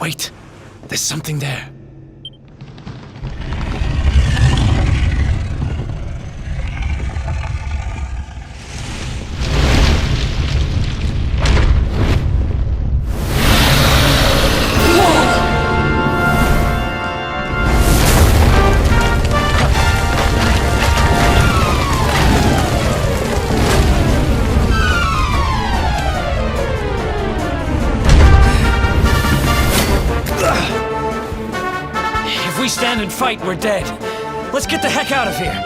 Wait, there's something there. If we stand and fight, we're dead. Let's get the heck out of here.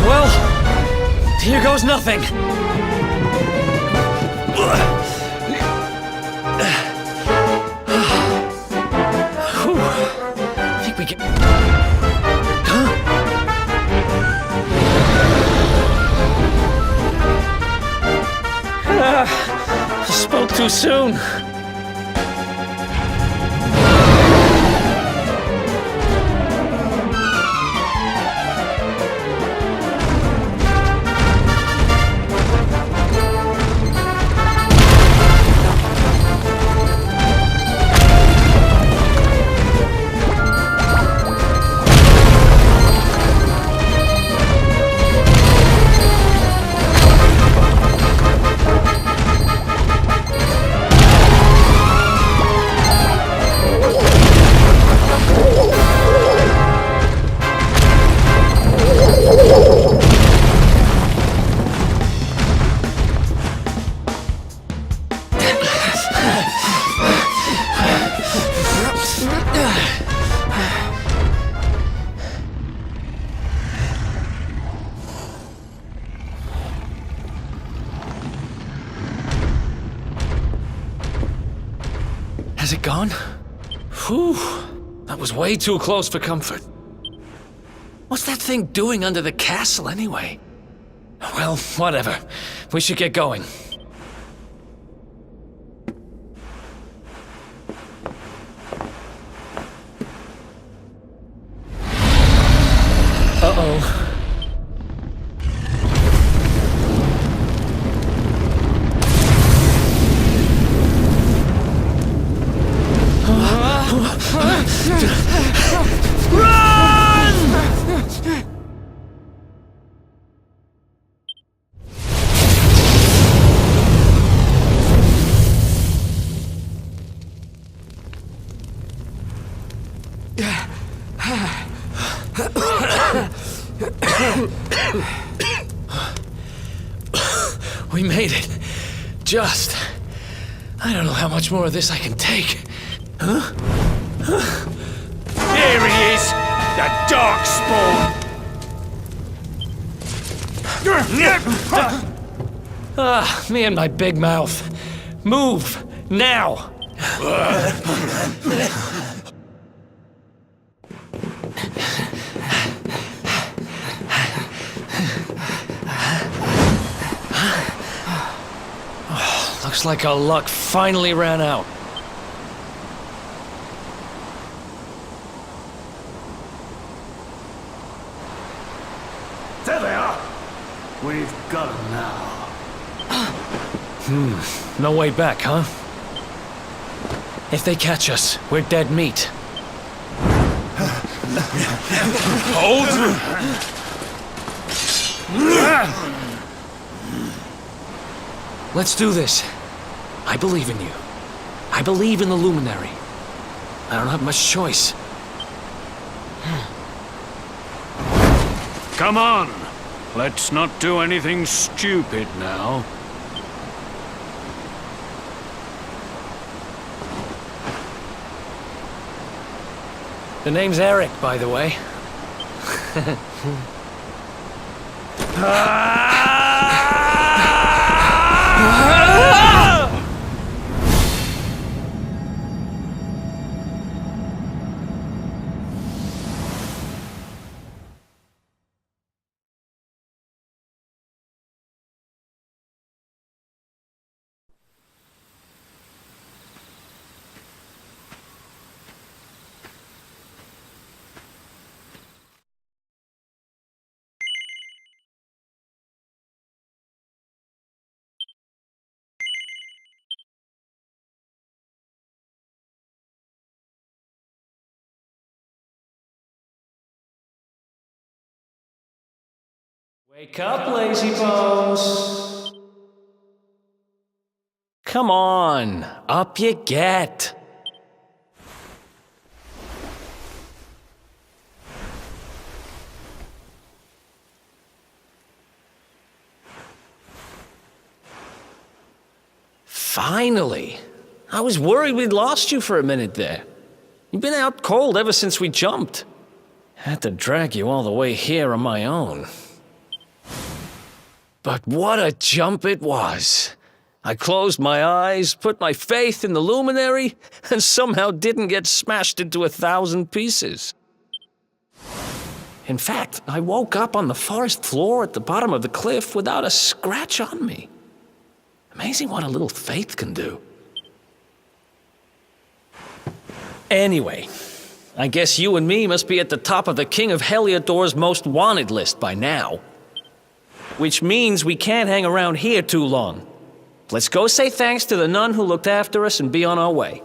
Well, here goes nothing. Whew. I think we can... Huh? You spoke too soon. Has it gone? Whew. That was way too close for comfort. What's that thing doing under the castle, anyway? Well, whatever. We should get going. Uh-oh. Run! We made it. Just. I don't know how much more of this I can take. Huh? There he is! The Darkspawn! Ah, me and my big mouth. Move, now! Looks like our luck finally ran out. There they are! We've got them now. No way back, huh? If they catch us, we're dead meat. Hold! Let's do this. I believe in you. I believe in the Luminary. I don't have much choice. Come on! Let's not do anything stupid now. The name's Eric, by the way. Wake up, lazy bones! Come on, up you get! Finally! I was worried we'd lost you for a minute there. You've been out cold ever since we jumped. Had to drag you all the way here on my own. But what a jump it was! I closed my eyes, put my faith in the luminary, and somehow didn't get smashed into 1,000 pieces. In fact, I woke up on the forest floor at the bottom of the cliff without a scratch on me. Amazing what a little faith can do. Anyway, I guess you and me must be at the top of the King of Heliodor's most wanted list by now. Which means we can't hang around here too long. Let's go say thanks to the nun who looked after us and be on our way.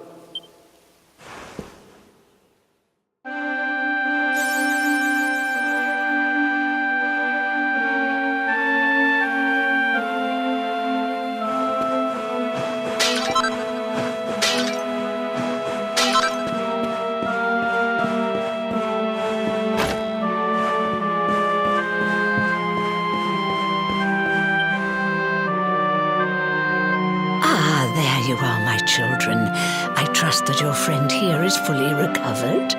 There you are, my children. I trust that your friend here is fully recovered.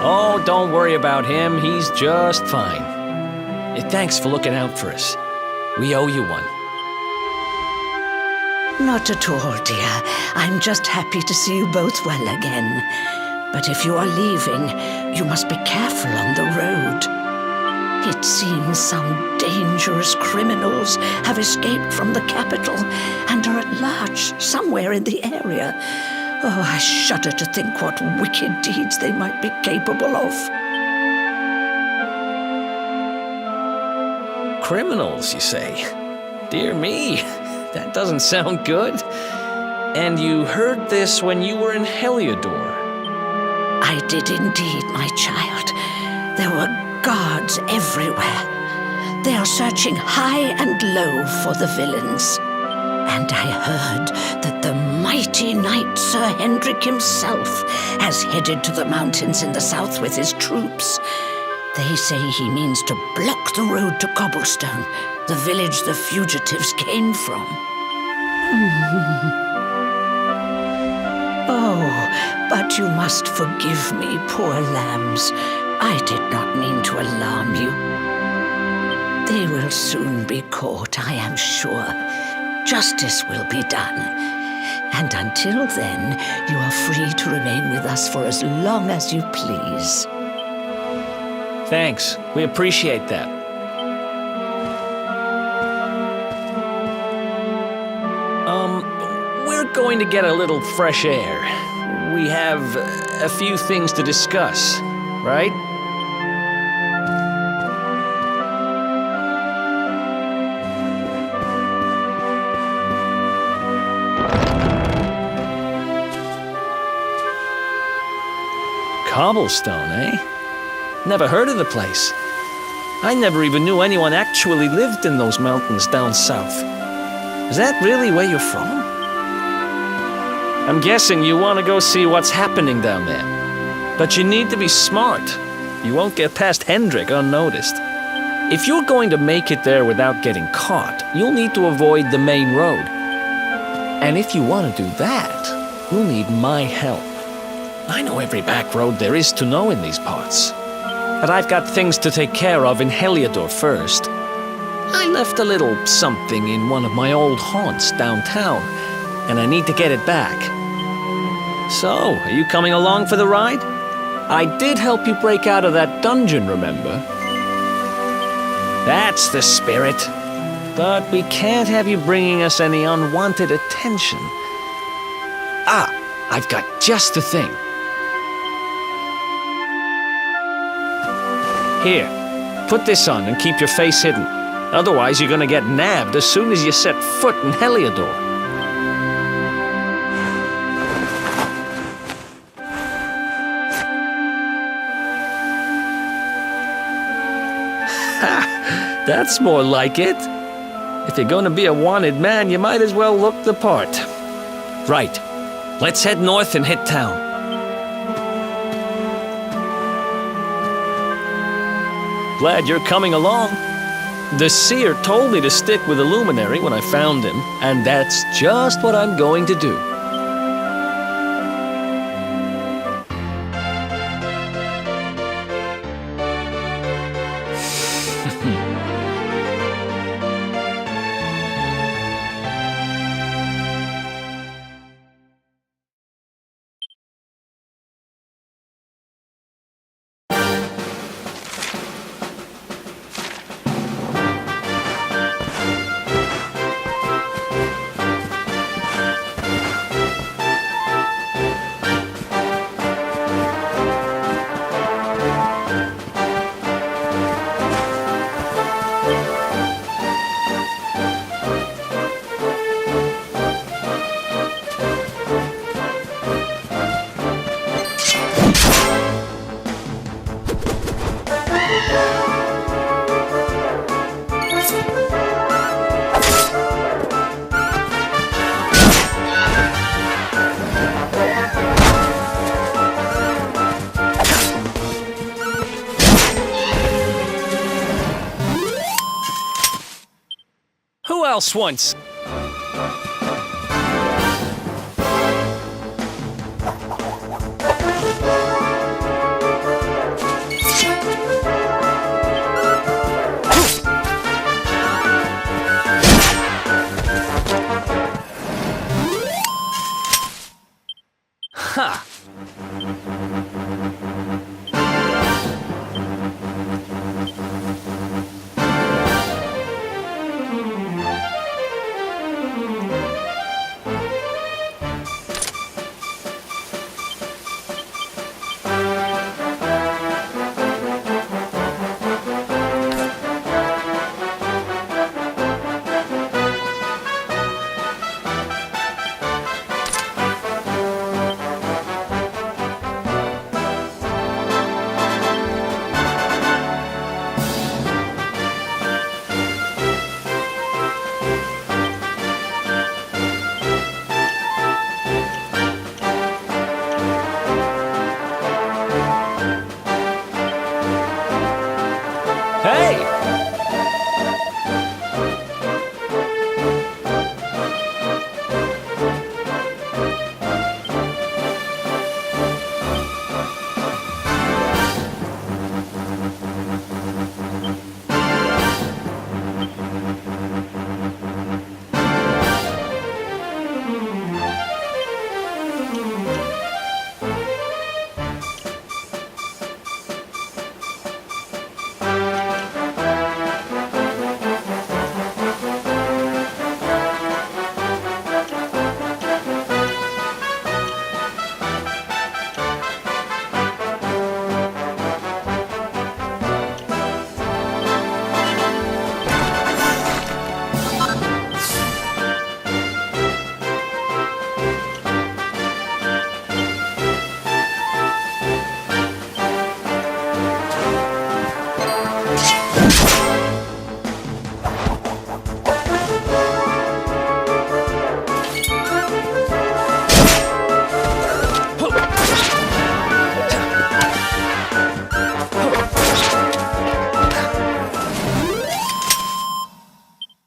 Oh, don't worry about him. He's just fine. Thanks for looking out for us. We owe you one. Not at all, dear. I'm just happy to see you both well again. But if you are leaving, you must be careful on the road. It seems some dangerous criminals have escaped from the capital and are at large somewhere in the area. Oh, I shudder to think what wicked deeds they might be capable of. Criminals, you say? Dear me, that doesn't sound good. And you heard this when you were in Heliodor? I did indeed, my child. There were guards everywhere. They are searching high and low for the villains. And I heard that the mighty knight Sir Hendrik himself has headed to the mountains in the south with his troops. They say he means to block the road to Cobblestone, the village the fugitives came from. Oh, but you must forgive me, poor lambs. I did not mean to alarm you. They will soon be caught, I am sure. Justice will be done. And until then, you are free to remain with us for as long as you please. Thanks. We appreciate that. We're going to get a little fresh air. We have a few things to discuss, right? Cobblestone, eh? Never heard of the place. I never even knew anyone actually lived in those mountains down south. Is that really where you're from? I'm guessing you want to go see what's happening down there. But you need to be smart. You won't get past Hendrik unnoticed. If you're going to make it there without getting caught, you'll need to avoid the main road. And if you want to do that, you'll need my help. I know every back road there is to know in these parts. But I've got things to take care of in Heliodor first. I left a little something in one of my old haunts downtown, and I need to get it back. So, are you coming along for the ride? I did help you break out of that dungeon, remember? That's the spirit. But we can't have you bringing us any unwanted attention. Ah, I've got just the thing. Here, put this on and keep your face hidden. Otherwise, you're gonna get nabbed as soon as you set foot in Heliodor. That's more like it. If you're gonna be a wanted man, you might as well look the part. Right. Let's head north and hit town. Glad you're coming along. The seer told me to stick with the luminary when I found him, and that's just what I'm going to do. Who else wants? Ha! Hey!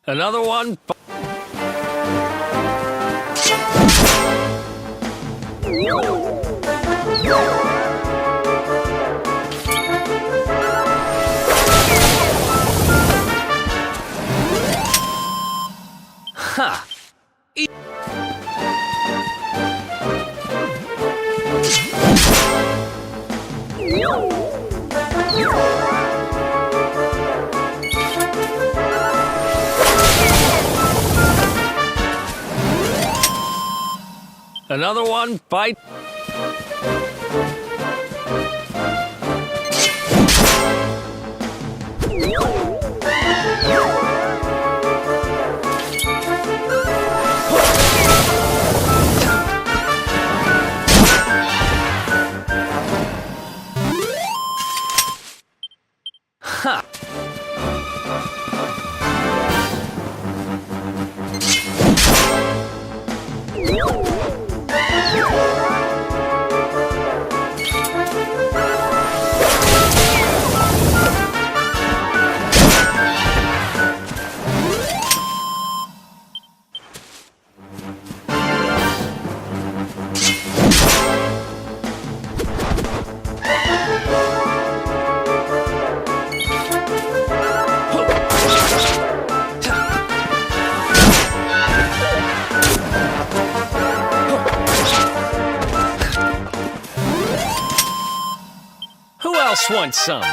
Another one. Ha! Another one bite. Ha! Who else wants some?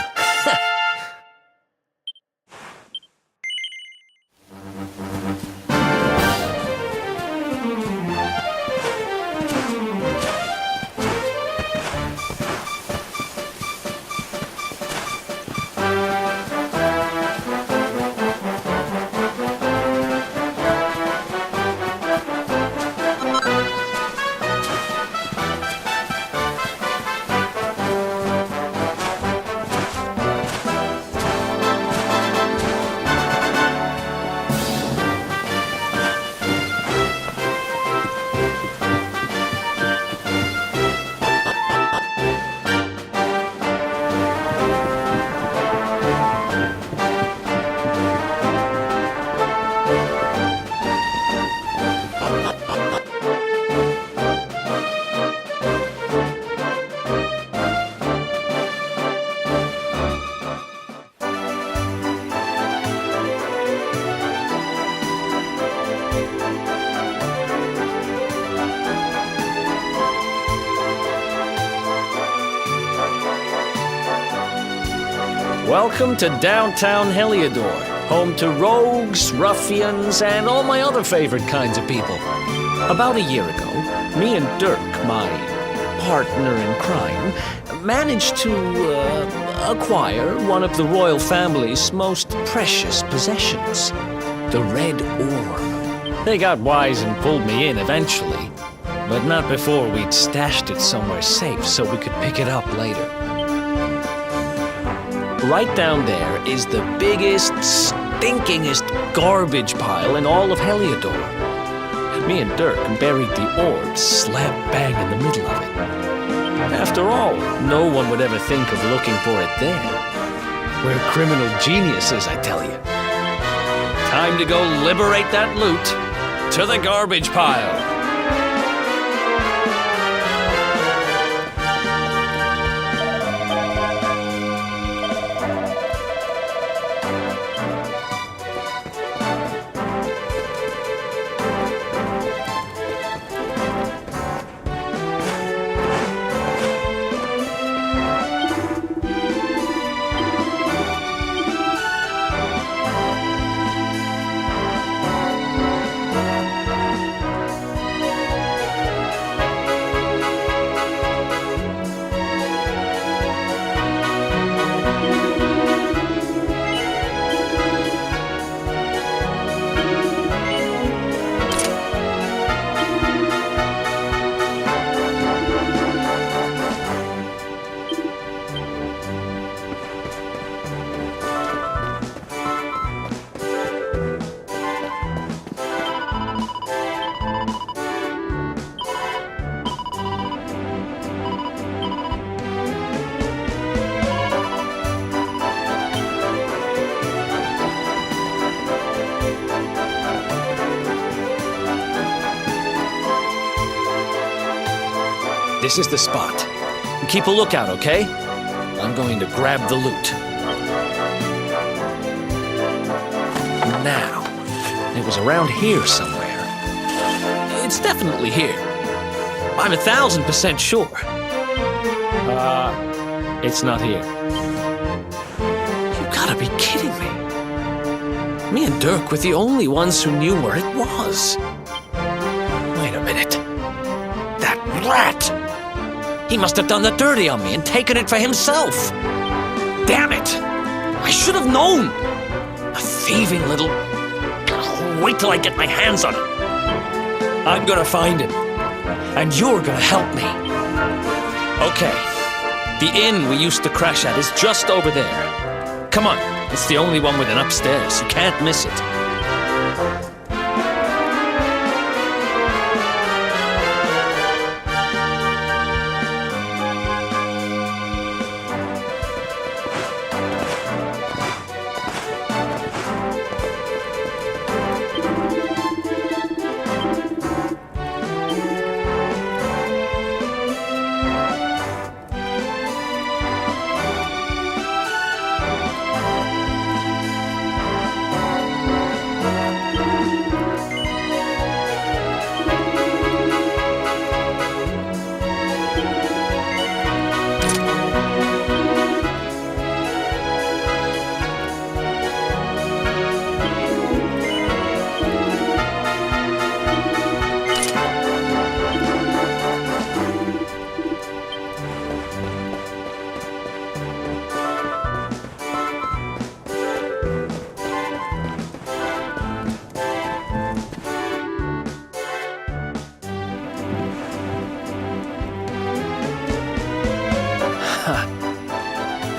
Welcome to downtown Heliodor, home to rogues, ruffians, and all my other favorite kinds of people. About a year ago, me and Dirk, my partner in crime, managed to acquire one of the royal family's most precious possessions, the Red Orb. They got wise and pulled me in eventually, but not before we'd stashed it somewhere safe so we could pick it up later. Right down there is the biggest, stinkingest garbage pile in all of Heliodor. Me and Dirk buried the orb slap bang in the middle of it. After all, no one would ever think of looking for it there. We're criminal geniuses, I tell you. Time to go liberate that loot to the garbage pile. This is the spot. Keep a lookout, okay? I'm going to grab the loot. Now, it was around here somewhere. It's definitely here. I'm 1,000% sure. It's not here. You gotta be kidding me. Me and Dirk were the only ones who knew where it was. Wait a minute. That rat! He must have done the dirty on me and taken it for himself. Damn it! I should have known! A thieving little... Wait till I get my hands on him. I'm gonna find him. And you're gonna help me. Okay. The inn we used to crash at is just over there. Come on. It's the only one with an upstairs. You can't miss it.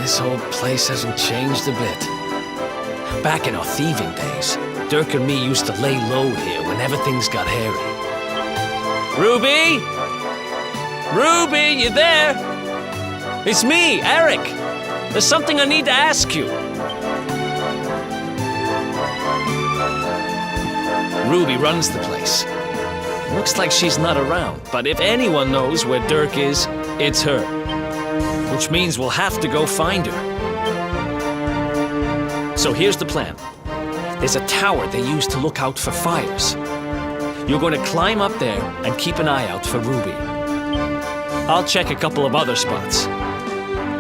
This whole place hasn't changed a bit. Back in our thieving days, Dirk and me used to lay low here whenever things got hairy. Ruby? Ruby, you there? It's me, Eric. There's something I need to ask you. Ruby runs the place. Looks like she's not around, but if anyone knows where Dirk is, it's her. Which means we'll have to go find her. So here's the plan. There's a tower they use to look out for fires. You're going to climb up there and keep an eye out for Ruby. I'll check a couple of other spots.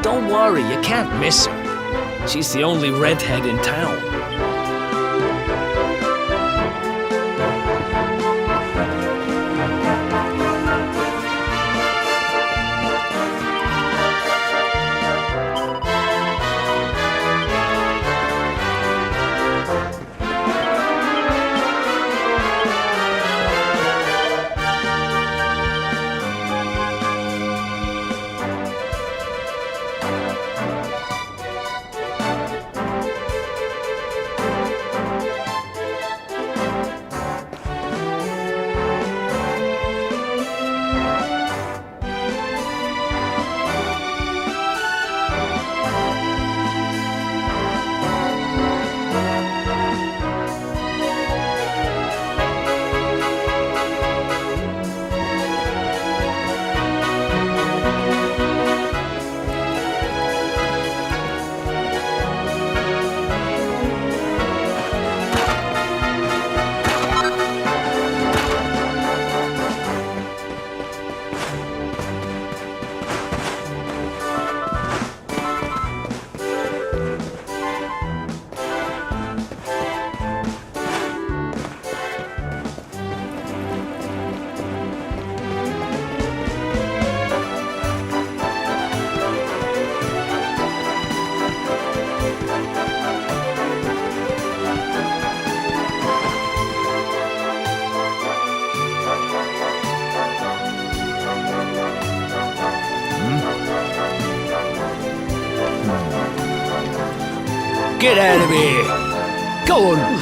Don't worry, you can't miss her. She's the only redhead in town. Get out of here! Go on!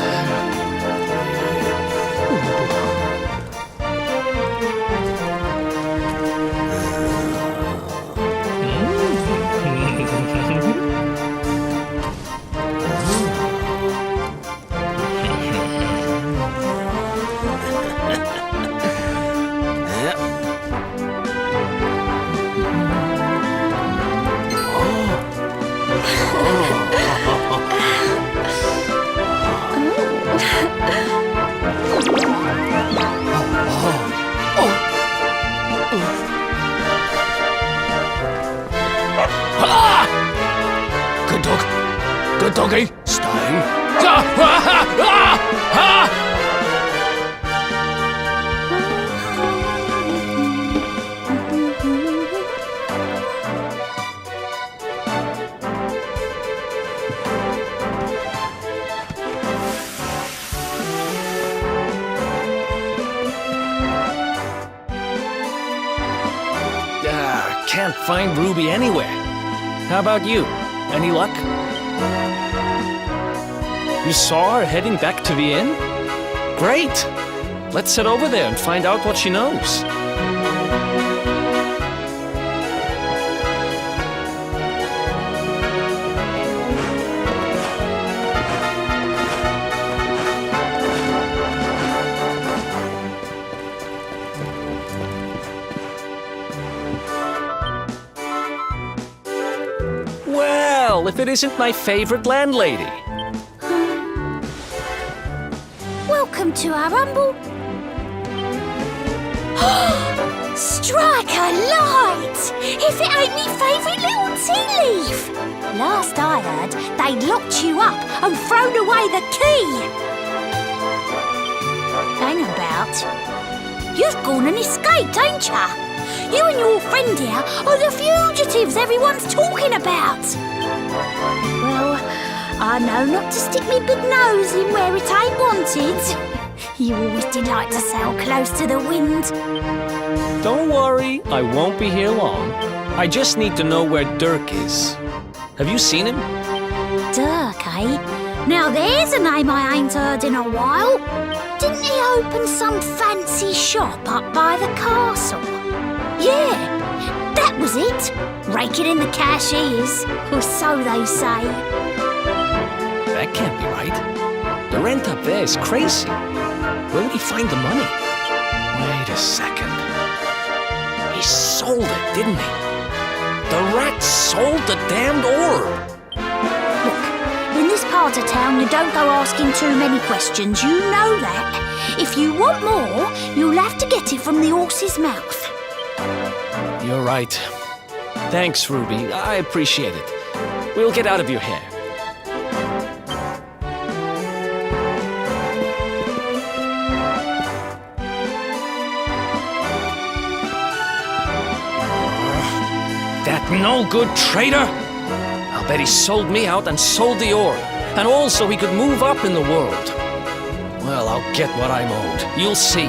Good dog. Good doggy. Stay. Can't find Ruby anywhere. How about you? Any luck? You saw her heading back to the inn? Great! Let's head over there and find out what she knows. Well, if it isn't my favorite landlady. Welcome to our humble... Strike a light! If it ain't me favourite little tea leaf! Last I heard, they'd locked you up and thrown away the key! Hang about. You've gone and escaped, ain't ya? You and your friend here are the fugitives everyone's talking about! Well, I know not to stick me big nose in where it ain't wanted. You always did like to sail close to the wind. Don't worry, I won't be here long. I just need to know where Dirk is. Have you seen him? Dirk, eh? Now there's a name I ain't heard in a while. Didn't he open some fancy shop up by the castle? Yeah, that was it. Raking in the cash he is, or so they say. That can't be right. The rent up there is crazy. Where would he find the money? Wait a second. He sold it, didn't he? The rat sold the damned orb. Look, in this part of town you don't go asking too many questions, you know that. If you want more, you'll have to get it from the horse's mouth. You're right. Thanks, Ruby. I appreciate it. We'll get out of your hair. That no-good traitor! I'll bet he sold me out and sold the orb. And also he could move up in the world. Well, I'll get what I'm owed. You'll see.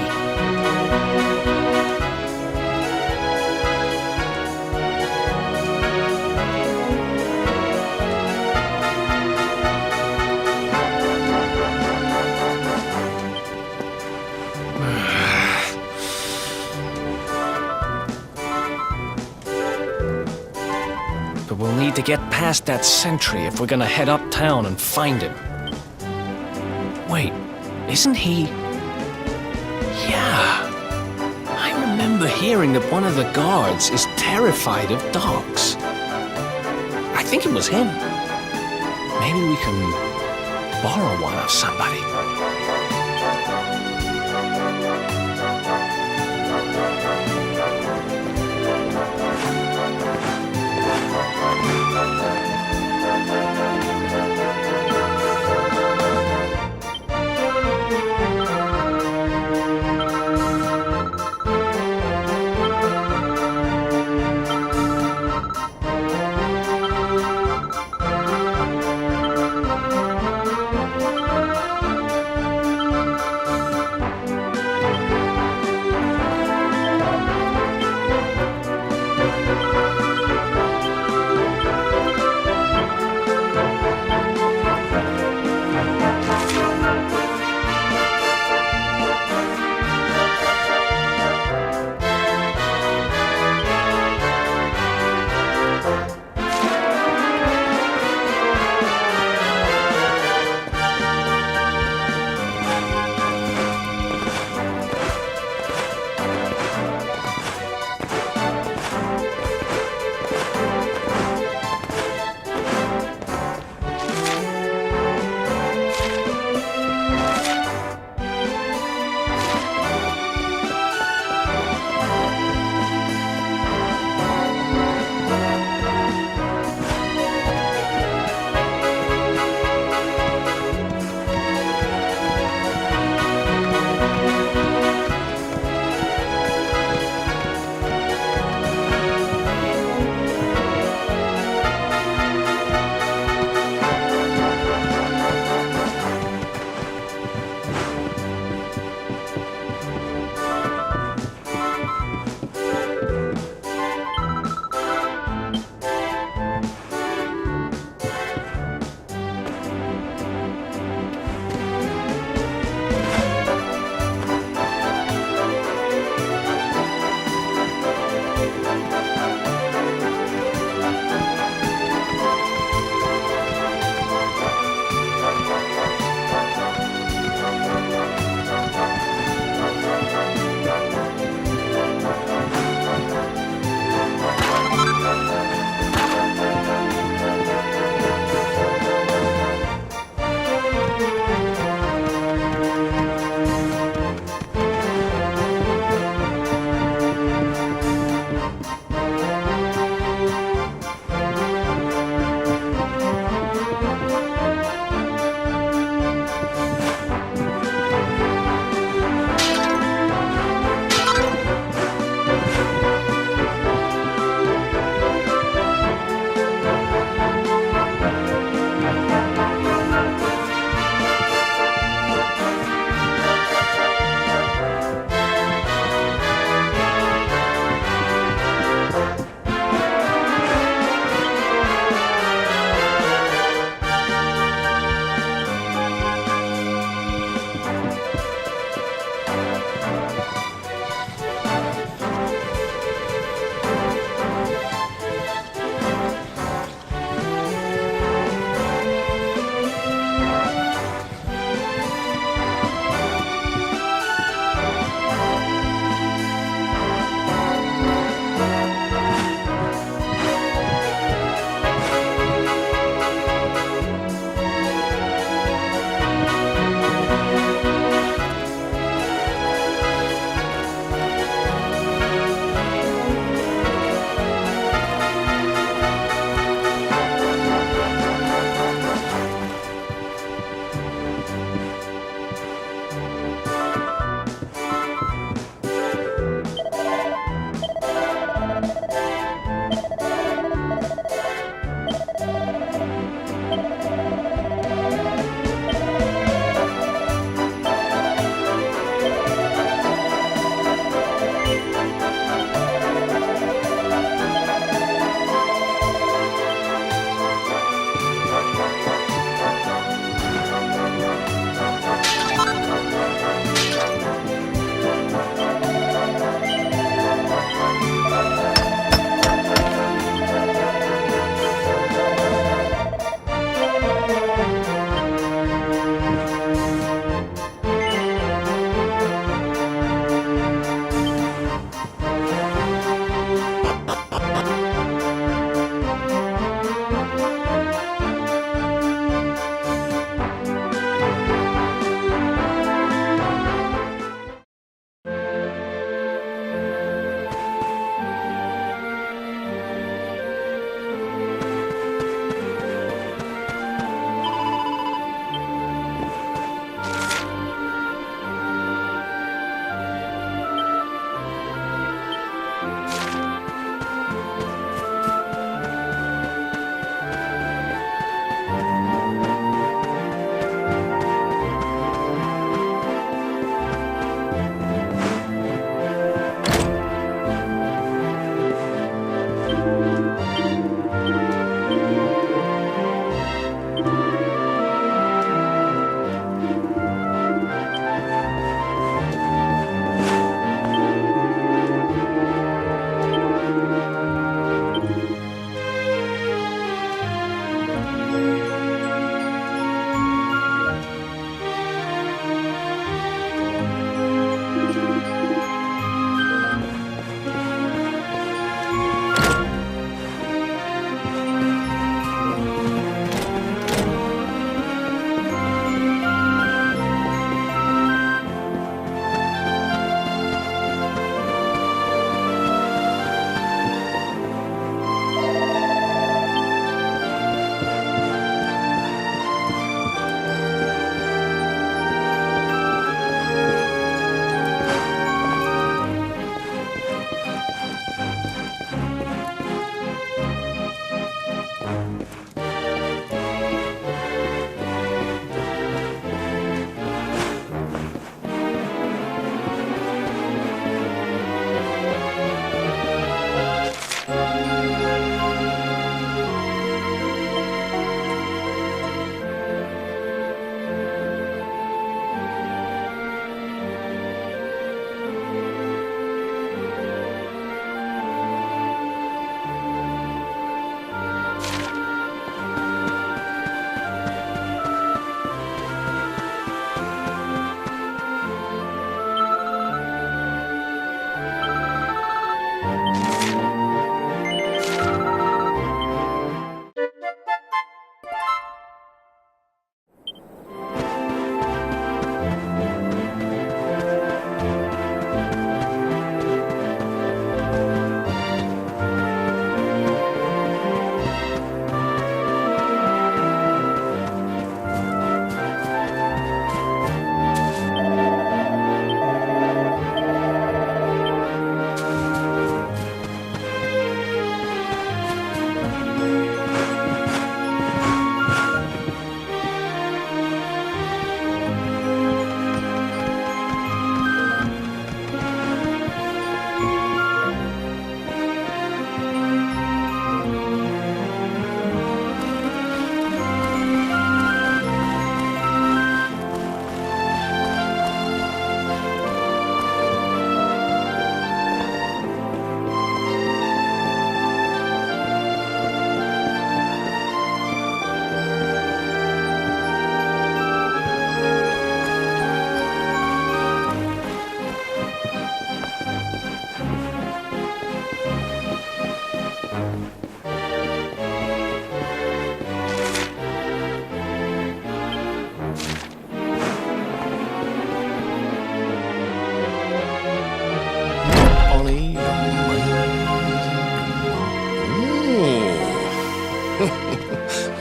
But we'll need to get past that sentry if we're gonna head uptown and find him. Wait, isn't he... Yeah. I remember hearing that one of the guards is terrified of dogs. I think it was him. Maybe we can borrow one of somebody.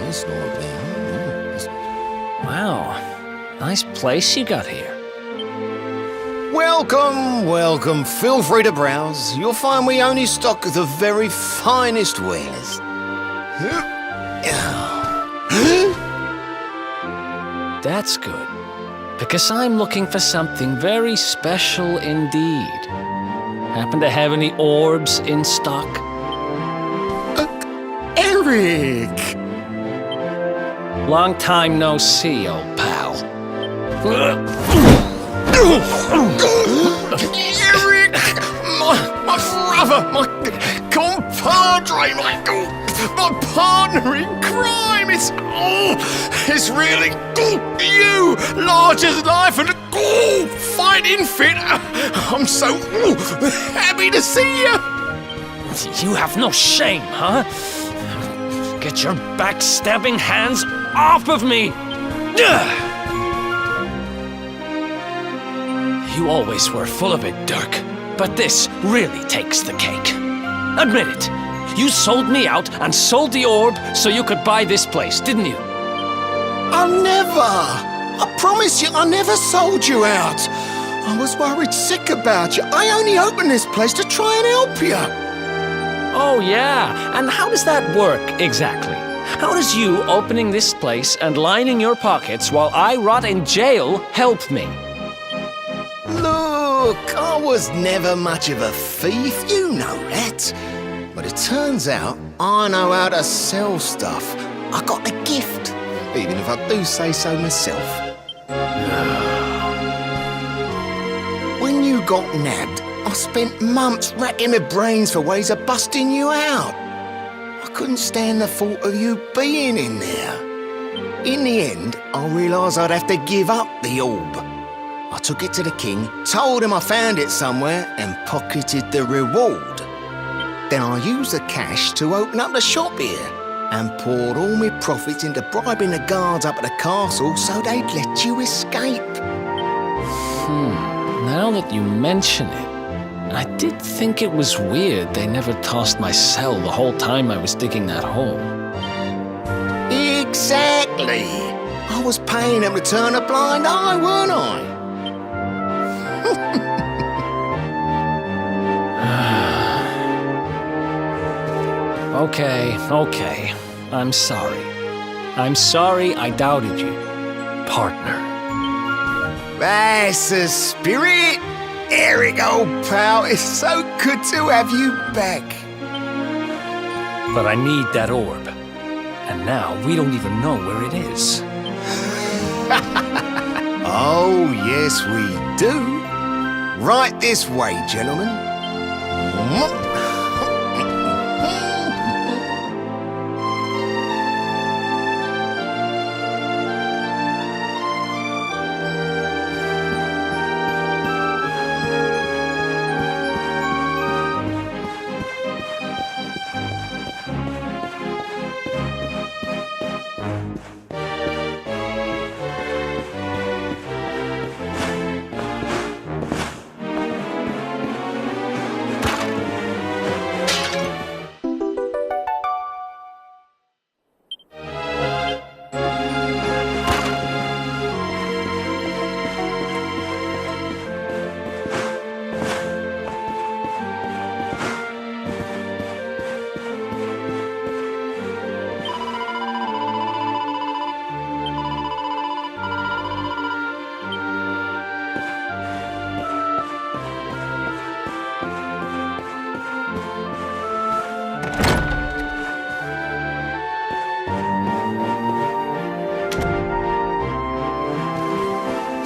It's not there. Wow, nice place you got here. Welcome, welcome. Feel free to browse. You'll find we only stock the very finest wares. That's good, because I'm looking for something very special indeed. Happen to have any orbs in stock? Eric! Long time no see, old pal. Eric! My brother, my compadre, my partner in crime! It's really you! Large as life and fighting fit! I'm so happy to see you! You have no shame, huh? Get your backstabbing hands off of me! You always were full of it, Dirk. But this really takes the cake. Admit it. You sold me out and sold the orb so you could buy this place, didn't you? I never! I promise you, I never sold you out. I was worried sick about you. I only opened this place to try and help you. Oh, yeah. And how does that work, exactly? How does you opening this place and lining your pockets while I rot in jail help me? Look, I was never much of a thief, you know that. But it turns out I know how to sell stuff. I got a gift, even if I do say so myself. When you got nabbed, I spent months racking my brains for ways of busting you out. I couldn't stand the thought of you being in there. In the end, I realised I'd have to give up the orb. I took it to the king, told him I found it somewhere, and pocketed the reward. Then I used the cash to open up the shop here, and poured all my profits into bribing the guards up at the castle so they'd let you escape. Now that you mention it, I did think it was weird they never tossed my cell the whole time I was digging that hole. Exactly! I was paying them to turn a blind eye, weren't I? Okay. I'm sorry. I'm sorry I doubted you, partner. That's the spirit! Eric, old pal, it's so good to have you back. But I need that orb. And now we don't even know where it is. Oh, yes, we do. Right this way, gentlemen.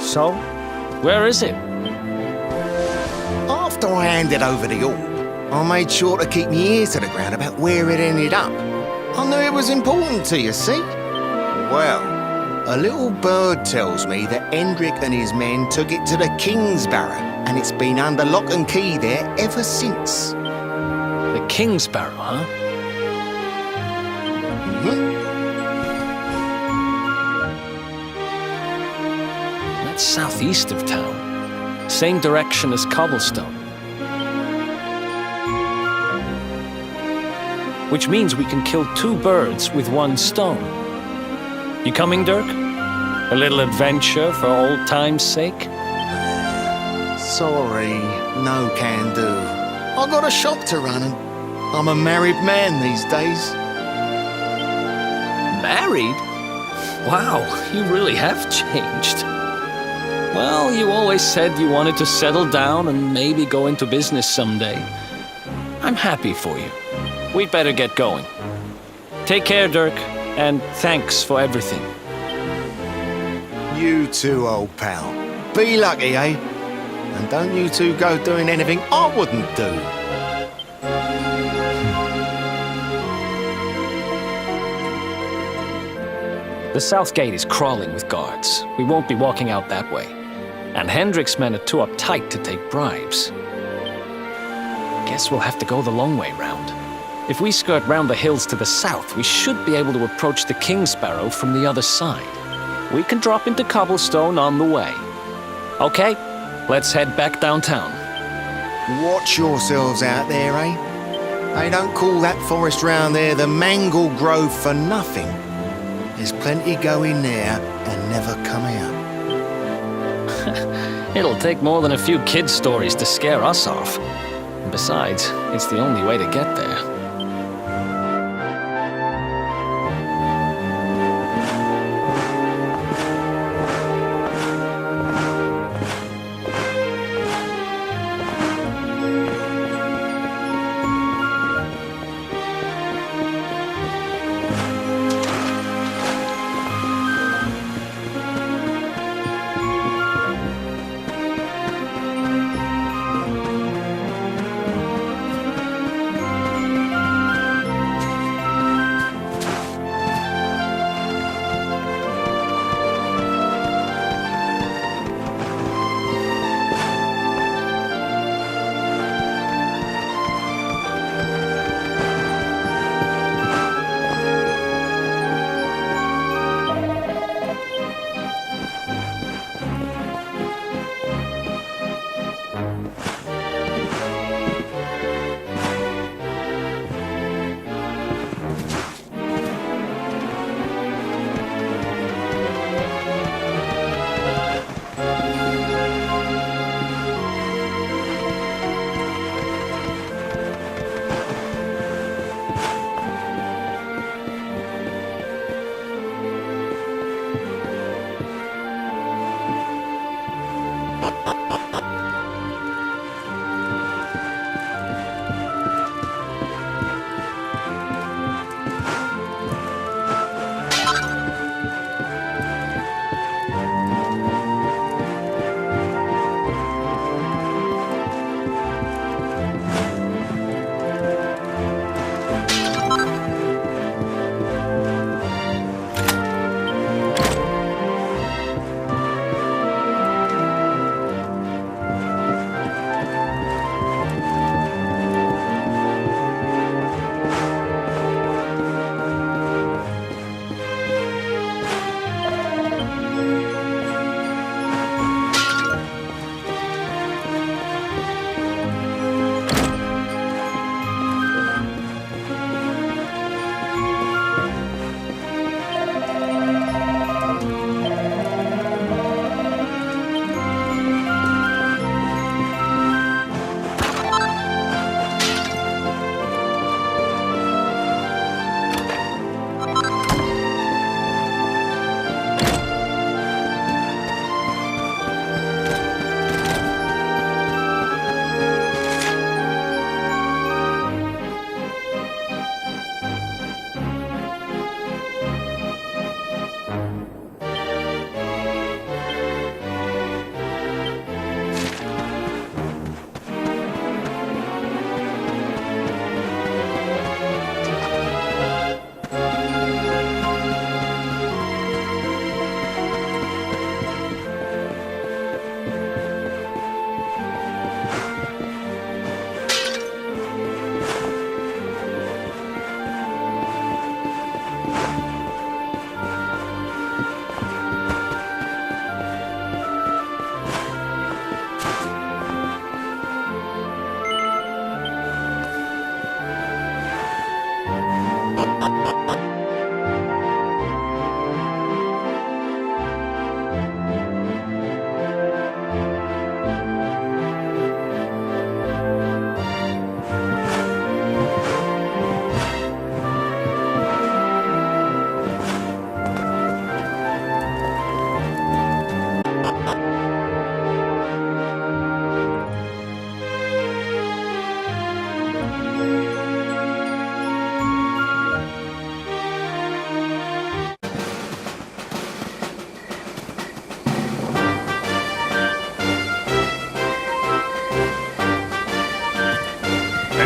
So, where is it? After I handed over the orb, I made sure to keep my ears to the ground about where it ended up. I knew it was important to you, see? Well, a little bird tells me that Hendrik and his men took it to the King's Barrow, and it's been under lock and key there ever since. The King's Barrow, huh? That's southeast of town. Same direction as Cobblestone. Which means we can kill two birds with one stone. You coming, Dirk? A little adventure for old time's sake? Sorry, no can do. I got a shop to run and I'm a married man these days. Married? Wow, you really have changed. Well, you always said you wanted to settle down and maybe go into business someday. I'm happy for you. We'd better get going. Take care, Dirk, and thanks for everything. You too, old pal. Be lucky, eh? And don't you two go doing anything I wouldn't do. The south gate is crawling with guards. We won't be walking out that way. And Hendrik's men are too uptight to take bribes. Guess we'll have to go the long way round. If we skirt round the hills to the south, we should be able to approach the King Sparrow from the other side. We can drop into Cobblestone on the way. Okay, let's head back downtown. Watch yourselves out there, eh? They don't call that forest round there the Mangle Grove for nothing. There's plenty go in there and never come out. It'll take more than a few kid stories to scare us off. Besides, it's the only way to get there.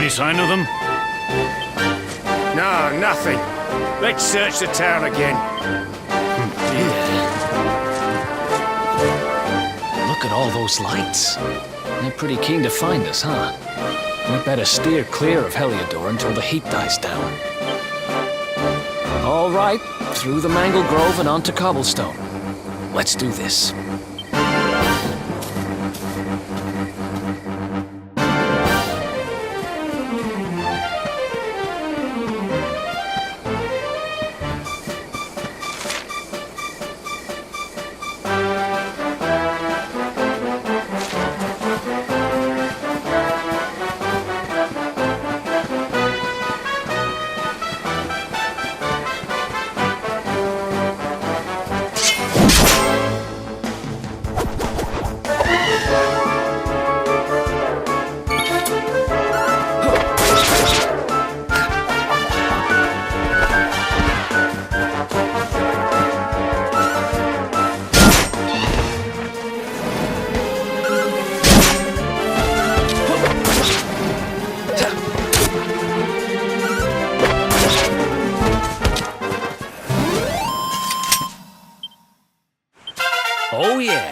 Any sign of them? No, nothing. Let's search the town again. Look at all those lights. They're pretty keen to find us, huh? We better steer clear of Heliodor until the heat dies down. All right, through the Mangle Grove and onto Cobblestone. Let's do this. Oh yeah.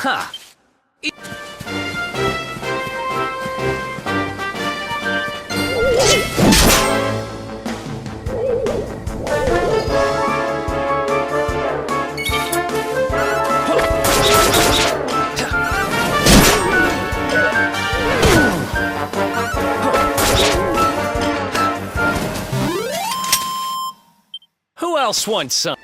Ha! Who else wants some?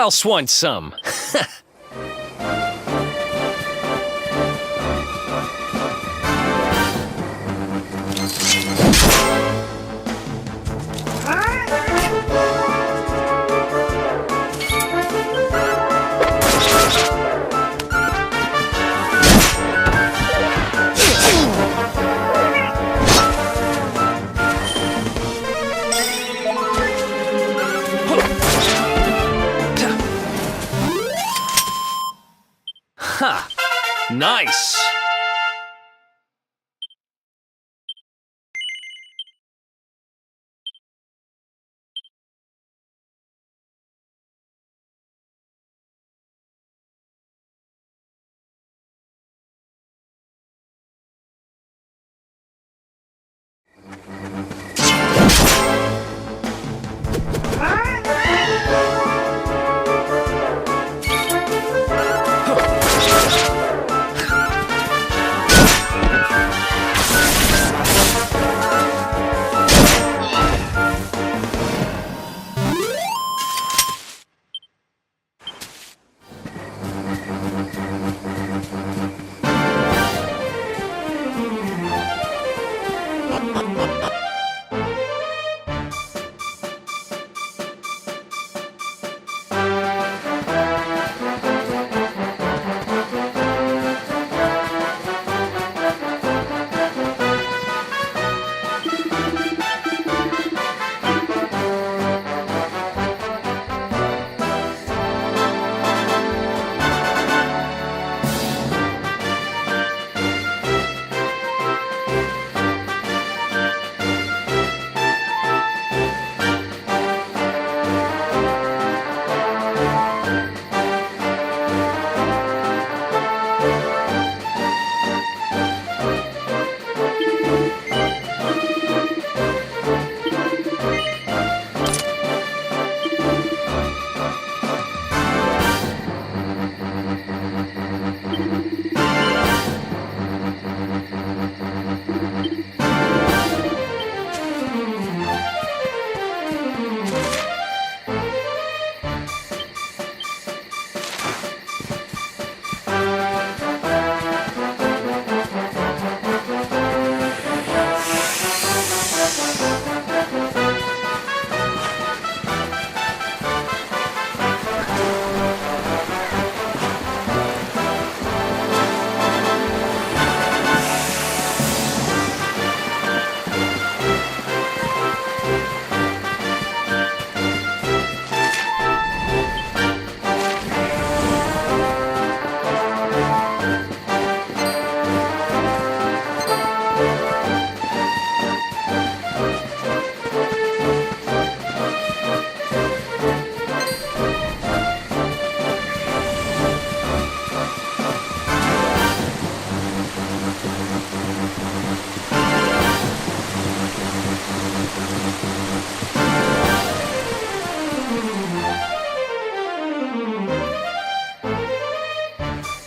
else wants some? Ha! Nice!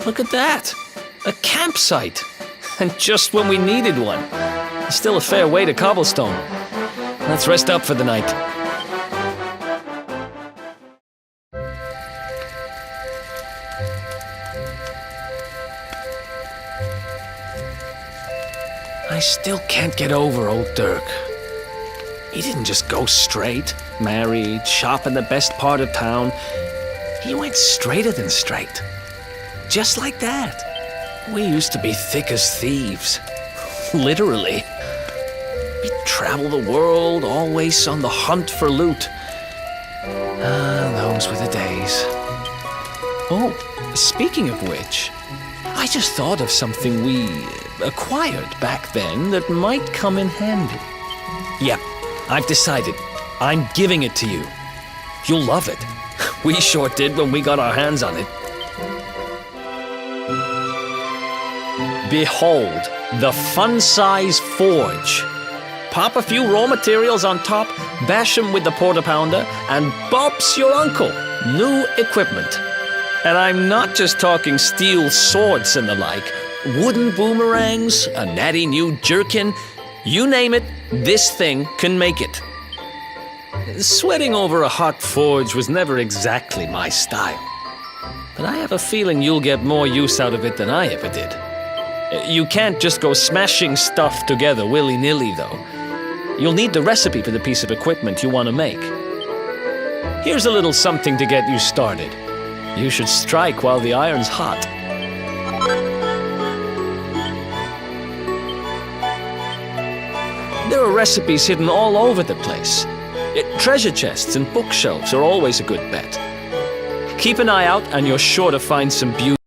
Look at that! A campsite! And just when we needed one. Still a fair way to cobblestone. Let's rest up for the night. I still can't get over old Dirk. He didn't just go straight, married, shop in the best part of town. He went straighter than straight. Just like that. We used to be thick as thieves. Literally. We'd travel the world, always on the hunt for loot. Those were the days. Oh, speaking of which, I just thought of something we acquired back then that might come in handy. Yep, I've decided. I'm giving it to you. You'll love it. We sure did when we got our hands on it. Behold, the fun-size forge. Pop a few raw materials on top, bash 'em with the porta-pounder, and bop's your uncle. New equipment. And I'm not just talking steel swords and the like. Wooden boomerangs, a natty new jerkin. You name it, this thing can make it. Sweating over a hot forge was never exactly my style. But I have a feeling you'll get more use out of it than I ever did. You can't just go smashing stuff together willy-nilly, though. You'll need the recipe for the piece of equipment you want to make. Here's a little something to get you started. You should strike while the iron's hot. There are recipes hidden all over the place. Treasure chests and bookshelves are always a good bet. Keep an eye out and you're sure to find some beauty.